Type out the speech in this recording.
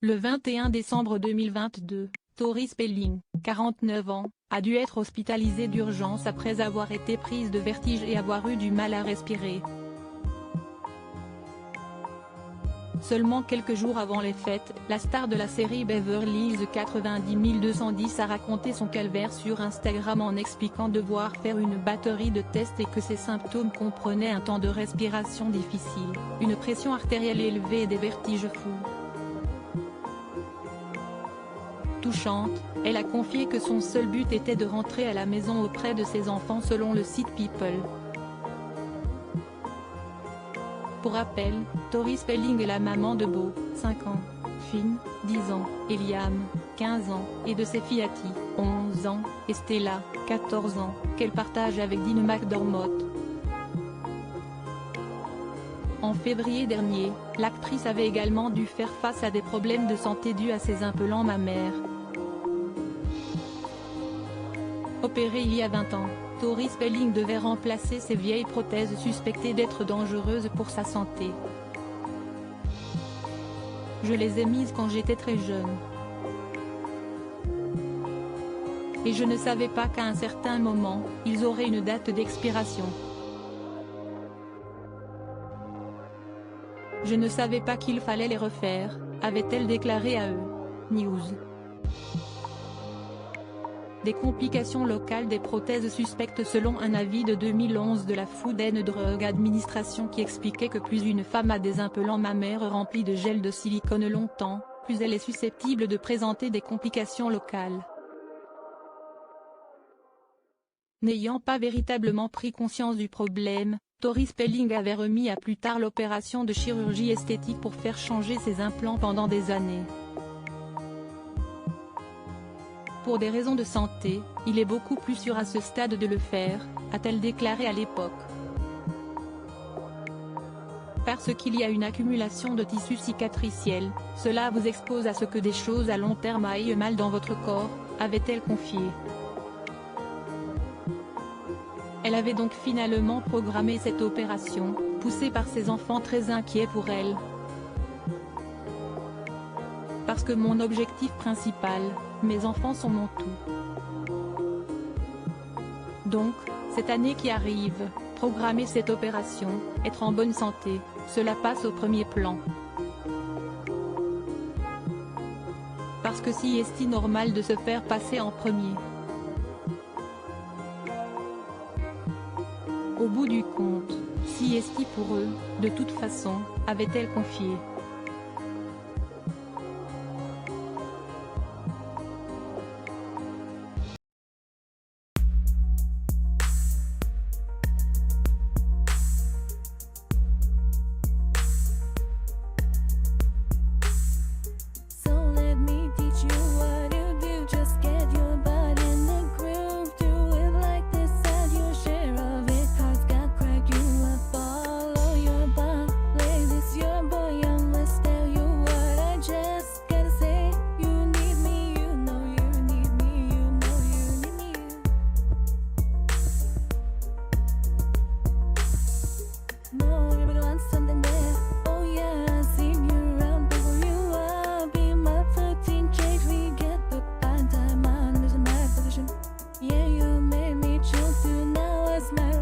Le 21 décembre 2022, Tori Spelling, 49 ans, a dû être hospitalisée d'urgence après avoir été prise de vertige et avoir eu du mal à respirer. Seulement quelques jours avant les fêtes, la star de la série Beverly Hills 90210 a raconté son calvaire sur Instagram en expliquant devoir faire une batterie de tests et que ses symptômes comprenaient un temps de respiration difficile, une pression artérielle élevée et des vertiges fous. Touchante, elle a confié que son seul but était de rentrer à la maison auprès de ses enfants selon le site People. Pour rappel, Tori Spelling est la maman de Beau, 5 ans, Finn, 10 ans, et Liam, 15 ans, et de ses filles Hattie, 11 ans, et Stella, 14 ans, qu'elle partage avec Dean McDermott. En février dernier, l'actrice avait également dû faire face à des problèmes de santé dus à ses implants mammaires. Opérée il y a 20 ans, Tori Spelling devait remplacer ses vieilles prothèses suspectées d'être dangereuses pour sa santé. Je les ai mises quand j'étais très jeune. Et je ne savais pas qu'à un certain moment, ils auraient une date d'expiration. Je ne savais pas qu'il fallait les refaire, avait-elle déclaré à News. Des complications locales des prothèses suspectes selon un avis de 2011 de la Food and Drug Administration qui expliquait que plus une femme a des implants mammaires remplis de gel de silicone longtemps, plus elle est susceptible de présenter des complications locales. N'ayant pas véritablement pris conscience du problème, Tori Spelling avait remis à plus tard l'opération de chirurgie esthétique pour faire changer ses implants pendant des années. Pour des raisons de santé, il est beaucoup plus sûr à ce stade de le faire, a-t-elle déclaré à l'époque. Parce qu'il y a une accumulation de tissu cicatriciel, cela vous expose à ce que des choses à long terme aillent mal dans votre corps, avait-elle confié. Elle avait donc finalement programmé cette opération, poussée par ses enfants très inquiets pour elle. Parce que mon objectif principal, mes enfants sont mon tout. Donc, cette année qui arrive, programmer cette opération, être en bonne santé, cela passe au premier plan. Parce que si est-il normal de se faire passer en premier. Au bout du compte, si est-il pour eux, de toute façon, avait-elle confié. Yeah, you made me choose to now as my